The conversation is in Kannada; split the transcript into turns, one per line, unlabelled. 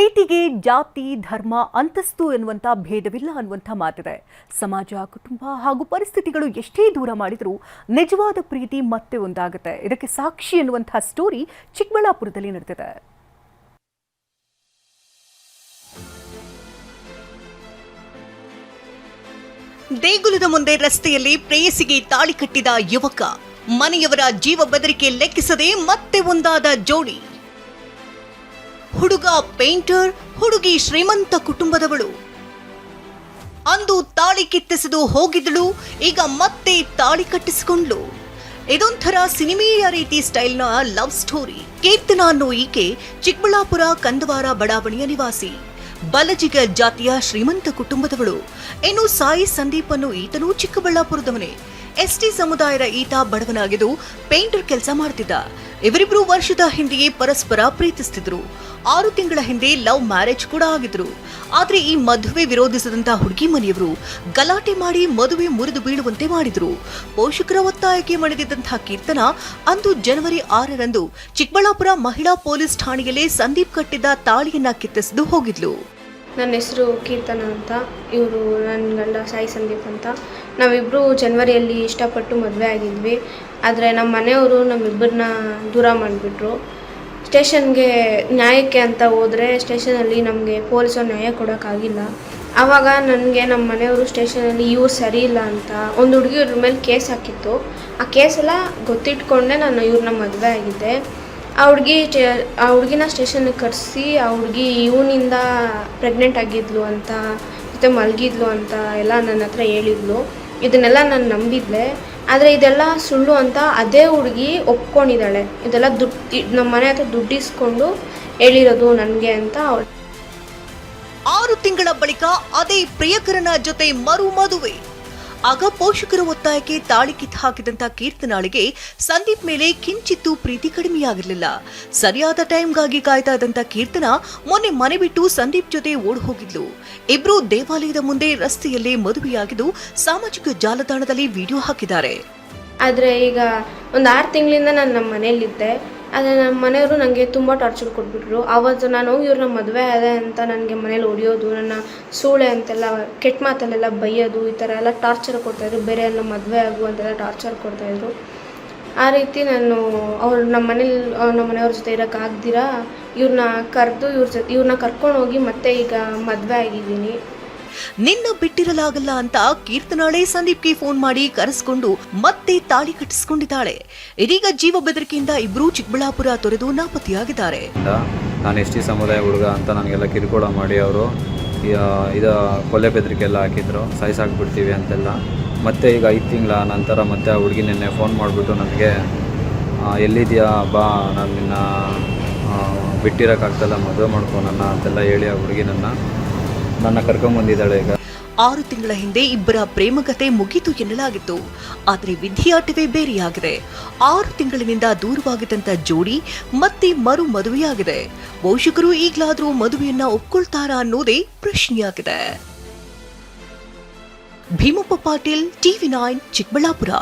ಪ್ರೀತಿಗೆ ಜಾತಿ ಧರ್ಮ ಅಂತಸ್ತು ಎನ್ನುವಂಥ ಭೇದವಿಲ್ಲ ಅನ್ನುವಂಥ ಮಾತಿದೆ. ಸಮಾಜ ಕುಟುಂಬ ಹಾಗೂ ಪರಿಸ್ಥಿತಿಗಳು ಎಷ್ಟೇ ದೂರ ಮಾಡಿದರೂ ನಿಜವಾದ ಪ್ರೀತಿ ಮತ್ತೆ ಒಂದಾಗುತ್ತೆ. ಇದಕ್ಕೆ ಸಾಕ್ಷಿ ಎನ್ನುವಂಥ ಸ್ಟೋರಿ ಚಿಕ್ಕಬಳ್ಳಾಪುರದಲ್ಲಿ ನಡೆದಿದೆ. ದೇಗುಲದ ಮುಂದೆ ರಸ್ತೆಯಲ್ಲಿ ಪ್ರೇಯಸಿಗೆ ತಾಳಿ ಕಟ್ಟಿದ ಯುವಕ, ಮನೆಯವರ ಜೀವ ಬೆದರಿಕೆ ಲೆಕ್ಕಿಸದೆ ಮತ್ತೆ ಒಂದಾದ ಜೋಡಿ. ಹುಡುಗ ಪೇಂಟರ್, ಹುಡುಗಿ ಶ್ರೀಮಂತ ಕುಟುಂಬದವಳು. ಅಂದು ತಾಳಿ ಕಿತ್ತಿಸಿದು ಹೋಗಿದ್ದಳು, ಈಗ ಮತ್ತೆ ತಾಳಿ ಕಟ್ಟಿಸಿಕೊಂಡ್ಲು. ಇದೊಂಥರ ಸಿನಿಮೆಯ ರೀತಿ ಸ್ಟೈಲ್ನ ಲವ್ ಸ್ಟೋರಿ. ಕೀರ್ತನಾ ಅನ್ನೋ ಈಕೆ ಚಿಕ್ಕಬಳ್ಳಾಪುರ ಕಂದವಾರ ಬಡಾವಣೆಯ ನಿವಾಸಿ. ಬಲಜಿಗ ಜಾತಿಯ ಶ್ರೀಮಂತ ಕುಟುಂಬದವಳು. ಇನ್ನು ಸಾಯಿ ಸಂದೀಪ್ ಅನ್ನೋ ಈತನು ಚಿಕ್ಕಬಳ್ಳಾಪುರದವನೇ. ಎಸ್ಟಿ ಸಮುದಾಯದ ಈತ ಬಡವನಾಗಿದ್ದು ಪೇಂಟರ್ ಕೆಲಸ ಮಾಡ್ತಿದ್ದ. ಇವರಿಬ್ರು ವರ್ಷದ ಹಿಂದೆಯೇ ಪರಸ್ಪರ ಪ್ರೀತಿಸ್ತಿದ್ರು. 6 ತಿಂಗಳ ಹಿಂದೆ ಲವ್ ಮ್ಯಾರೇಜ್ ಕೂಡ ಆಗಿದ್ರು. ಆದ್ರೆ ಈ ಮದುವೆ ವಿರೋಧಿಸಿದಂತ ಹುಡುಗಿ ಮನೆಯವರು ಗಲಾಟೆ ಮಾಡಿ ಮದುವೆ ಮುರಿದು ಬೀಳುವಂತೆ ಮಾಡಿದ್ರು. ಪೋಷಕರ ಒತ್ತಾಯಕ್ಕೆ ಮಣಿದಿದ್ದಂತಹ ಕೀರ್ತನಾ ಅಂದು ಜನವರಿ 6ರಂದು ಚಿಕ್ಕಬಳ್ಳಾಪುರ ಮಹಿಳಾ ಪೊಲೀಸ್ ಠಾಣೆಯಲ್ಲಿ ಸಂದೀಪ್ ಕಟ್ಟಿದ್ದ ತಾಳಿಯನ್ನ ಕಿತ್ತಿಸಿದು ಹೋಗಿದ್ಲು.
ನನ್ನ ಹೆಸರು ಕೀರ್ತನಾ ಅಂತ, ಇವರು ನನ್ನ ಗಂಡ ಸಾಯಿ ಸಂದೀಪ್ ಅಂತ. ನಾವಿಬ್ಬರು ಜನವರಿಯಲ್ಲಿ ಇಷ್ಟಪಟ್ಟು ಮದುವೆ ಆಗಿದ್ವಿ. ಆದರೆ ನಮ್ಮ ಮನೆಯವರು ನಮ್ಮಿಬ್ಬರನ್ನ ದೂರ ಮಾಡಿಬಿಟ್ರು. ಸ್ಟೇಷನ್ಗೆ ನ್ಯಾಯಕ್ಕೆ ಅಂತ ಹೋದರೆ ಸ್ಟೇಷನಲ್ಲಿ ನಮಗೆ ಪೊಲೀಸರು ನ್ಯಾಯ ಕೊಡೋಕ್ಕಾಗಿಲ್ಲ. ಆವಾಗ ನನಗೆ ನಮ್ಮ ಮನೆಯವರು ಸ್ಟೇಷನಲ್ಲಿ ಇವ್ರು ಸರಿ ಇಲ್ಲ ಅಂತ ಒಂದು ಹುಡುಗಿ ಇವ್ರ ಮೇಲೆ ಕೇಸ್ ಹಾಕಿತ್ತು. ಆ ಕೇಸೆಲ್ಲ ಗೊತ್ತಿಟ್ಕೊಂಡೆ ನಾನು ಇವ್ರನ್ನ ಮದುವೆ ಆಗಿದ್ದೆ. ಆ ಹುಡುಗಿನ ಸ್ಟೇಷನ್ಗೆ ಕರೆಸಿ ಆ ಹುಡುಗಿ ಇವನಿಂದ ಪ್ರೆಗ್ನೆಂಟ್ ಆಗಿದ್ಲು ಅಂತ, ಜೊತೆ ಮಲಗಿದ್ಲು ಅಂತ ಎಲ್ಲ ನನ್ನ ಹತ್ರ ಹೇಳಿದ್ಲು. ಇದನ್ನೆಲ್ಲ ನಾನು ನಂಬಿದ್ದೆ. ಆದರೆ ಇದೆಲ್ಲ ಸುಳ್ಳು ಅಂತ ಅದೇ ಹುಡುಗಿ ಒಪ್ಕೊಂಡಿದ್ದಾಳೆ. ಇದೆಲ್ಲ ನಮ್ಮ ಮನೆ ಹತ್ರ ದುಡ್ಡಿಸ್ಕೊಂಡು ಹೇಳಿರೋದು ನನಗೆ ಅಂತ.
6 ತಿಂಗಳ ಬಳಿಕ ಅದೇ ಪ್ರಿಯಕರನ ಜೊತೆ ಮರು ಮದುವೆ. ಆಗ ಪೋಷಕರ ಒತ್ತಾಯಕ್ಕೆ ತಾಳಿ ಕಿತ್ತು ಹಾಕಿದಂತ ಕೀರ್ತನಾಳಿಗೆ ಸಂದೀಪ್ ಮೇಲೆ ಕಿಂಚಿತ್ತೂ ಪ್ರೀತಿ ಕಡಿಮೆಯಾಗಿರಲಿಲ್ಲ. ಸರಿಯಾದ ಟೈಮ್ಗಾಗಿ ಕಾಯ್ತಾ ಇದ್ದಂತ ಕೀರ್ತನಾ ಮೊನ್ನೆ ಮನೆ ಬಿಟ್ಟು ಸಂದೀಪ್ ಜೊತೆ ಓಡ್ ಹೋಗಿದ್ಲು. ಇಬ್ರು ದೇವಾಲಯದ ಮುಂದೆ ರಸ್ತೆಯಲ್ಲೇ ಮದುವೆಯಾಗಿದ್ದು ಸಾಮಾಜಿಕ ಜಾಲತಾಣದಲ್ಲಿ ವಿಡಿಯೋ ಹಾಕಿದ್ದಾರೆ.
ಆದರೆ ಈಗ ಒಂದು 6 ತಿಂಗಳಿಂದ ನಾನು ನಮ್ಮ ಮನೇಲಿದ್ದೆ. ಆದರೆ ನಮ್ಮ ಮನೆಯವರು ನನಗೆ ತುಂಬ ಟಾರ್ಚರ್ ಕೊಟ್ಬಿಟ್ರು. ಆವತ್ತು ನಾನು ಹೋಗಿ ಇವ್ರನ್ನ ಮದುವೆ ಆದೆ ಅಂತ ನನಗೆ ಮನೇಲಿ ಹೊಡಿಯೋದು, ನನ್ನ ಸೂಳೆ ಅಂತೆಲ್ಲ ಕೆಟ್ಟ ಮಾತಲ್ಲೆಲ್ಲ ಬೈಯೋದು, ಈ ಥರ ಎಲ್ಲ ಟಾರ್ಚರ್ ಕೊಡ್ತಾಯಿದ್ರು. ಬೇರೆ ಎಲ್ಲ ಮದುವೆ ಆಗು ಅಂತೆಲ್ಲ ಟಾರ್ಚರ್ ಕೊಡ್ತಾಯಿದ್ರು. ಆ ರೀತಿ ನಾನು ನಮ್ಮ ಮನೆಯವ್ರ ಜೊತೆ ಇರೋಕ್ಕಾಗ್ದಿರ ಇವ್ರನ್ನ ಕರೆದು ಇವ್ರನ್ನ ಕರ್ಕೊಂಡು ಹೋಗಿ ಮತ್ತೆ ಈಗ ಮದುವೆ ಆಗಿದ್ದೀನಿ.
ನಿನ್ನ ಬಿಟ್ಟಿರಲಾಗಲ್ಲ ಅಂತ ಕೀರ್ತನಾಳೆ ಸಂದೀಪ್ಗೆ ಫೋನ್ ಮಾಡಿ ಕರೆಸ್ಕೊಂಡು ಮತ್ತೆ ತಾಳಿ ಕಟ್ಟಿಸಿಕೊಂಡಿದ್ದಾಳೆ. ಇದೀಗ ಜೀವ ಬೆದರಿಕೆಯಿಂದ ಇಬ್ರು ಚಿಕ್ಕಬಳ್ಳಾಪುರ ತೊರೆದು ನಾಪತ್ತೆಯಾಗಿದ್ದಾರೆ.
ನಾನು ಎಸ್ಟಿ ಸಮುದಾಯ ಹುಡುಗ ಅಂತ ನನಗೆಲ್ಲ ಕಿರುಕುಳ ಮಾಡಿ ಅವರು ಕೊಲೆ ಬೆದರಿಕೆ ಎಲ್ಲ ಹಾಕಿದ್ರು, ಸಾಯಿಸಾಕ್ಬಿಡ್ತೀವಿ ಅಂತೆಲ್ಲ. ಮತ್ತೆ ಈಗ 5 ತಿಂಗಳ ನಂತರ ಮತ್ತೆ ಆ ಹುಡುಗಿ ನಿನ್ನೆ ಫೋನ್ ಮಾಡಿಬಿಟ್ಟು ನನಗೆ ಎಲ್ಲಿದೆಯಾ ಬಾ, ನಾನು ನಿನ್ನ ಬಿಟ್ಟಿರೋಕ್ಕಾಗ್ತಲ್ಲ, ಮದುವೆ ಮಾಡ್ಕೊ ನನ್ನ ಅಂತೆಲ್ಲ ಹೇಳಿ ಆ ಹುಡುಗಿ ನನ್ನ ಕರ್ಕೊಂಡ್ಬಂದಿದ್ದಾಳೆ. ಈಗ
6 ತಿಂಗಳ ಹಿಂದೆ ಇಬ್ಬರ ಪ್ರೇಮಕತೆ ಮುಗಿತು ಎನ್ನಲಾಗಿತ್ತು. ಆದರೆ ವಿಧಿಯಾಟವೇ ಬೇರೆಯಾಗಿದೆ. 6 ತಿಂಗಳಿನಿಂದ ದೂರವಾಗಿದ್ದಂತ ಜೋಡಿ ಮತ್ತೆ ಮರು ಮದುವೆಯಾಗಿದೆ. ಪೋಷಕರು ಈಗಲಾದರೂ ಮದುವೆಯನ್ನ ಒಪ್ಕೊಳ್ತಾರಾ ಅನ್ನೋದೇ ಪ್ರಶ್ನೆಯಾಗಿದೆ. ಭೀಮಪ್ಪ ಪಾಟೀಲ್, TV9 ಚಿಕ್ಕಬಳ್ಳಾಪುರ.